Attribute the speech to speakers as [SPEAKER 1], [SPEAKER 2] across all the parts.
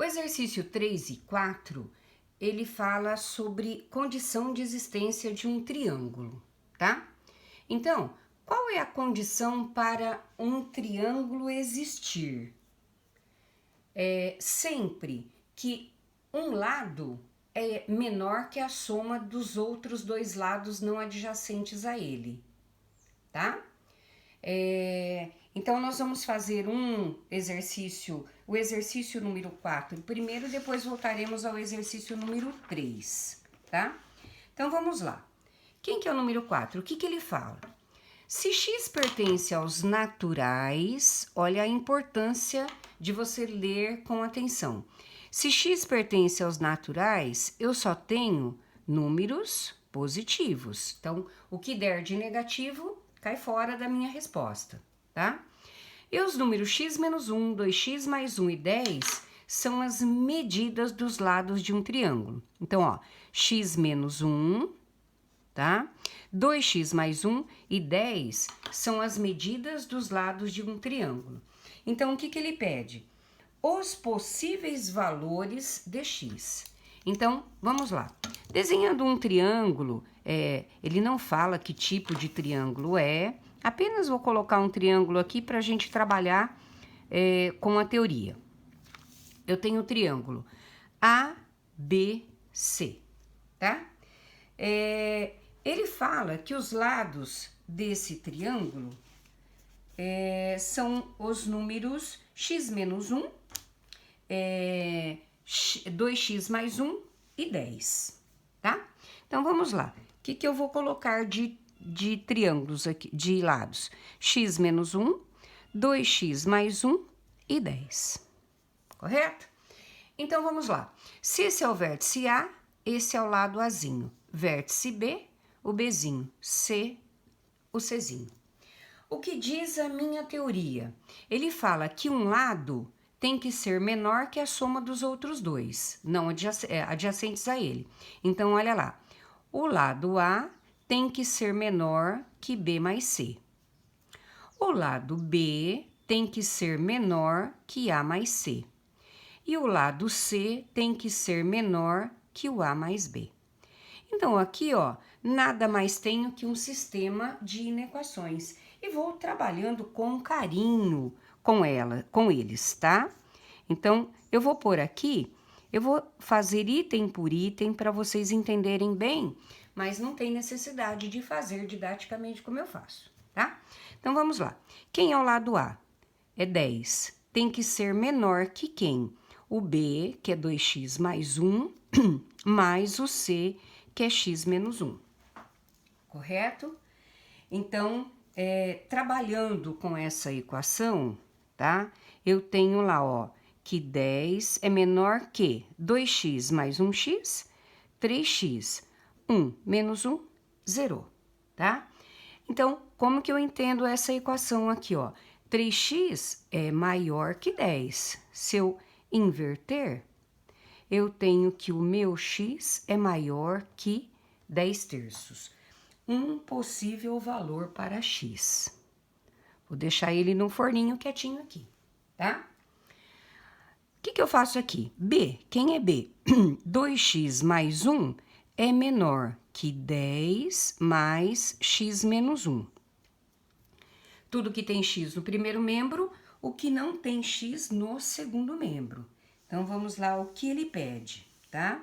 [SPEAKER 1] O exercício 3 e 4, ele fala sobre condição de existência de um triângulo, tá? Então, qual é a condição para um triângulo existir? Sempre que um lado é menor que a soma dos outros dois lados não adjacentes a ele, tá? Então, nós vamos fazer o exercício número 4 primeiro, depois voltaremos ao exercício número 3, tá? Então, vamos lá. Quem que é o número 4? O que ele fala? Se x pertence aos naturais, olha a importância de você ler com atenção. Se x pertence aos naturais, eu só tenho números positivos. Então, o que der de negativo cai fora da minha resposta, tá? E os números x menos 1, 2x mais 1 e 10 são as medidas dos lados de um triângulo. Então, ó, x menos 1, tá? 2x mais 1 e 10 são as medidas dos lados de um triângulo. Então, o que ele pede? Os possíveis valores de x. Então, vamos lá. Desenhando um triângulo, ele não fala que tipo de triângulo é, apenas vou colocar um triângulo aqui para a gente trabalhar com a teoria. Eu tenho o triângulo ABC, tá? Ele fala que os lados desse triângulo são os números x menos 1, 2x mais 1 e 10, tá? Então, vamos lá. O que eu vou colocar de triângulos aqui, de lados? X menos 1, 2x mais 1 e 10, correto? Então, vamos lá. Se esse é o vértice A, esse é o lado Azinho. Vértice B, o Bzinho. C, o Czinho. O que diz a minha teoria? Ele fala que um lado tem que ser menor que a soma dos outros dois, não adjacentes a ele. Então, olha lá. O lado A tem que ser menor que B mais C. O lado B tem que ser menor que A mais C. E o lado C tem que ser menor que o A mais B. Então, aqui, ó, nada mais tenho que um sistema de inequações. E vou trabalhando com carinho com eles, tá? Então, eu vou pôr aqui, eu vou fazer item por item para vocês entenderem bem, mas não tem necessidade de fazer didaticamente como eu faço, tá? Então, vamos lá. Quem é o lado A? É 10. Tem que ser menor que quem? O B, que é 2x mais 1, mais o C, que é x menos 1. Correto? Então, trabalhando com essa equação, tá? Eu tenho lá, ó, que 10 é menor que 2x mais 1x, 3x, 1 menos 1, 0, tá? Então, como que eu entendo essa equação aqui, ó? 3x é maior que 10. Se eu inverter, eu tenho que o meu x é maior que 10 terços. Um possível valor para x. Vou deixar ele no forninho quietinho aqui, tá? O que eu faço aqui? B, quem é B? 2x mais 1 é menor que 10 mais x menos 1. Tudo que tem x no primeiro membro, o que não tem x no segundo membro. Então, vamos lá o que ele pede, tá?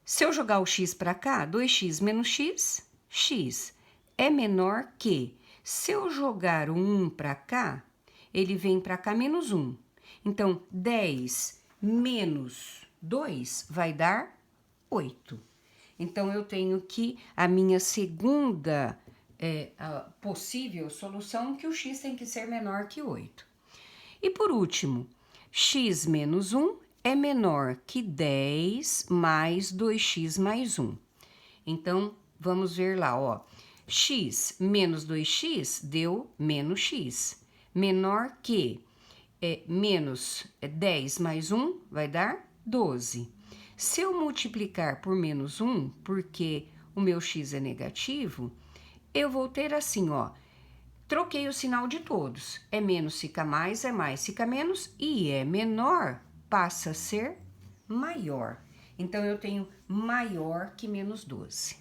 [SPEAKER 1] Se eu jogar o x para cá, 2x menos x, x é menor que... Se eu jogar o 1 para cá, ele vem para cá menos 1. Então, 10 menos 2 vai dar 8. Então, eu tenho que a minha segunda a possível solução, que o x tem que ser menor que 8. E por último, x menos 1 é menor que 10 mais 2x mais 1. Então, vamos ver lá, ó. X menos 2x deu menos x. Menor que menos 10 mais 1 vai dar 12. Se eu multiplicar por menos 1, porque o meu x é negativo, eu vou ter assim, ó. troquei o sinal de todos. É menos fica mais, é mais fica menos, e é menor passa a ser maior. Então, eu tenho maior que menos 12.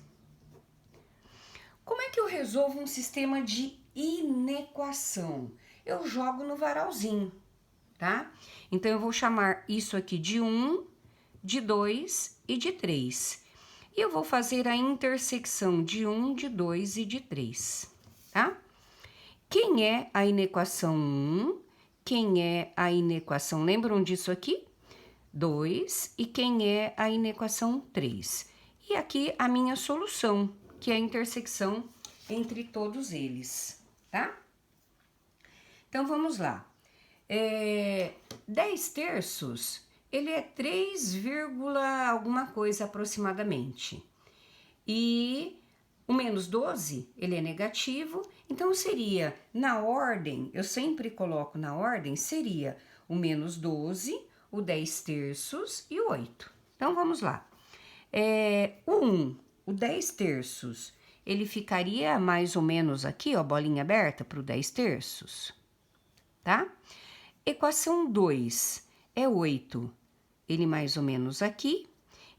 [SPEAKER 1] Como é que eu resolvo um sistema de inequação? Eu jogo no varalzinho, tá? Então, eu vou chamar isso aqui de 1, de 2 e de 3. E eu vou fazer a intersecção de 1, de 2 e de 3, tá? Quem é a inequação 1? Quem é a inequação, lembram disso aqui? 2. E quem é a inequação 3? E aqui a minha solução, que é a intersecção entre todos eles, tá? Então, vamos lá. 10 terços, ele é 3, alguma coisa aproximadamente. E o menos 12, ele é negativo, então seria, na ordem, eu sempre coloco na ordem, seria o menos 12, o 10 terços e o 8. Então, vamos lá. O 1, o 10 terços, ele ficaria mais ou menos aqui, ó, bolinha aberta para o 10 terços, tá? Equação 2 é 8, ele mais ou menos aqui,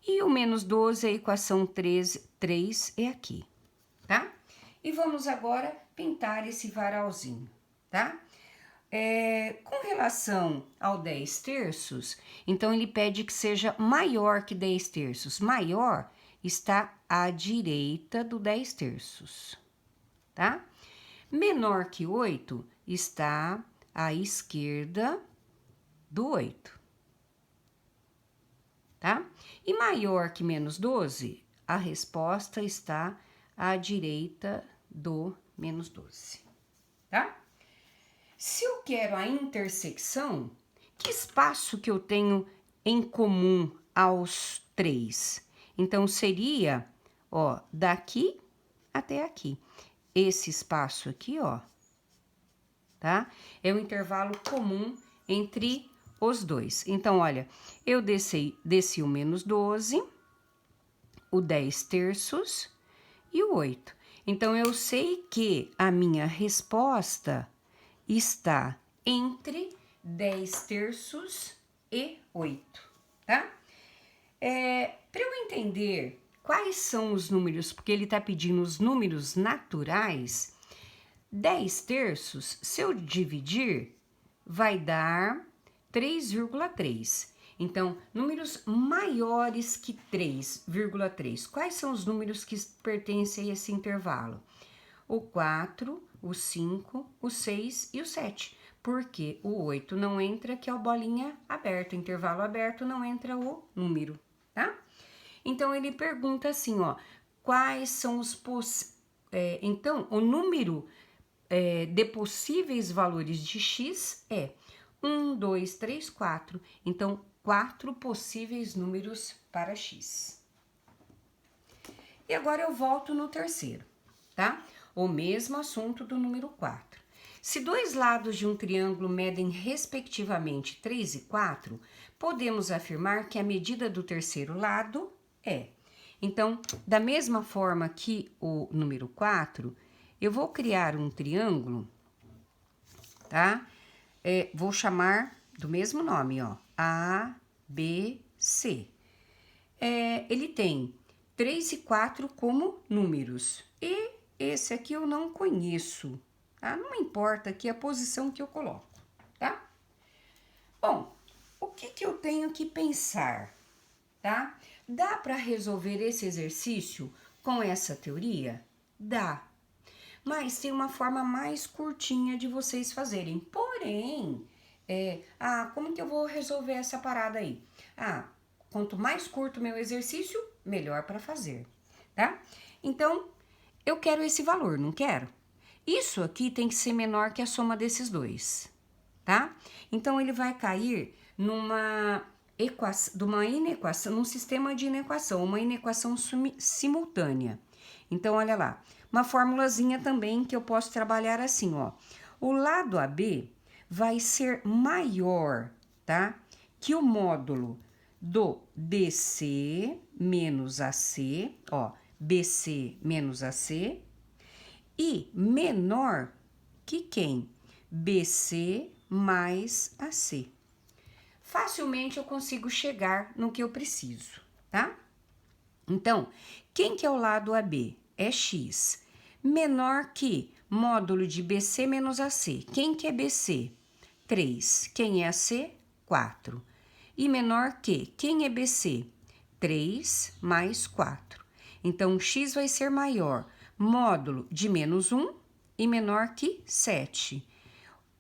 [SPEAKER 1] e o menos 12, a equação 3 é aqui, tá? E vamos agora pintar esse varalzinho, tá? Com relação ao 10 terços, então ele pede que seja maior que 10 terços. Maior está à direita do 10 terços, tá? Menor que 8 está à esquerda do 8, tá? E maior que menos 12, a resposta está à direita do menos 12, tá? Se eu quero a intersecção, que espaço que eu tenho em comum aos 3? Então, seria, ó, daqui até aqui. Esse espaço aqui, ó, tá? É o intervalo comum entre os dois. Então, olha, eu desci o menos 12, o 10 terços e o 8. Então, eu sei que a minha resposta está entre 10 terços e 8, tá? Para eu entender quais são os números, porque ele está pedindo os números naturais, 10 terços, se eu dividir, vai dar 3,3. Então, números maiores que 3,3. Quais são os números que pertencem a esse intervalo? O 4, o 5, o 6 e o 7. Porque o 8 não entra, que é o bolinha aberta, intervalo aberto, não entra o número, tá? Então, ele pergunta assim, ó, quais são os então, o número de possíveis valores de x é 1, 2, 3, 4. Então, 4 possíveis números para x. E agora eu volto no terceiro, tá? O mesmo assunto do número 4. Se dois lados de um triângulo medem respectivamente 3 e 4, podemos afirmar que a medida do terceiro lado é. Então, da mesma forma que o número 4, eu vou criar um triângulo, tá? Vou chamar do mesmo nome, ó, A, B, C. Ele tem 3 e 4 como números. E esse aqui eu não conheço, tá? Não importa aqui a posição que eu coloco, tá? Bom, o que eu tenho que pensar, tá? Dá para resolver esse exercício com essa teoria? Dá. Mas tem uma forma mais curtinha de vocês fazerem. Porém, como que eu vou resolver essa parada aí? Quanto mais curto o meu exercício, melhor para fazer, tá? Então, eu quero esse valor, não quero? Isso aqui tem que ser menor que a soma desses dois, tá? Então, ele vai cair numa inequação, num sistema de inequação, uma inequação simultânea. Então, olha lá, uma formulazinha também que eu posso trabalhar assim, ó. O lado AB vai ser maior, tá? Que o módulo do BC menos AC, ó, BC menos AC, e menor que quem? BC mais AC. Facilmente eu consigo chegar no que eu preciso, tá? Então, quem que é o lado AB? É X. Menor que módulo de BC menos AC. Quem que é BC? 3. Quem é AC? 4. E menor que, quem é BC? 3 mais 4. Então, X vai ser maior, módulo de menos 1 e menor que 7.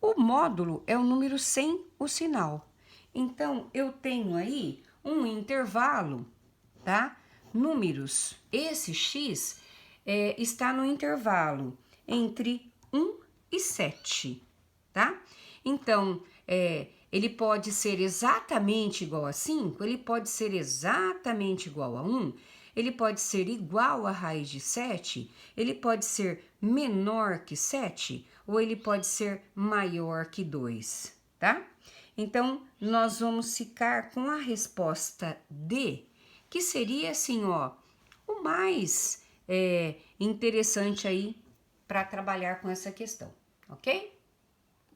[SPEAKER 1] O módulo é o número sem o sinal. Então, eu tenho aí um intervalo, tá? Números. Esse X está no intervalo entre 1 e 7, tá? Então, ele pode ser exatamente igual a 5, ele pode ser exatamente igual a 1, ele pode ser igual a raiz de 7, ele pode ser menor que 7, ou ele pode ser maior que 2, tá? Então, nós vamos ficar com a resposta D, que seria assim, ó, o mais interessante aí para trabalhar com essa questão, ok?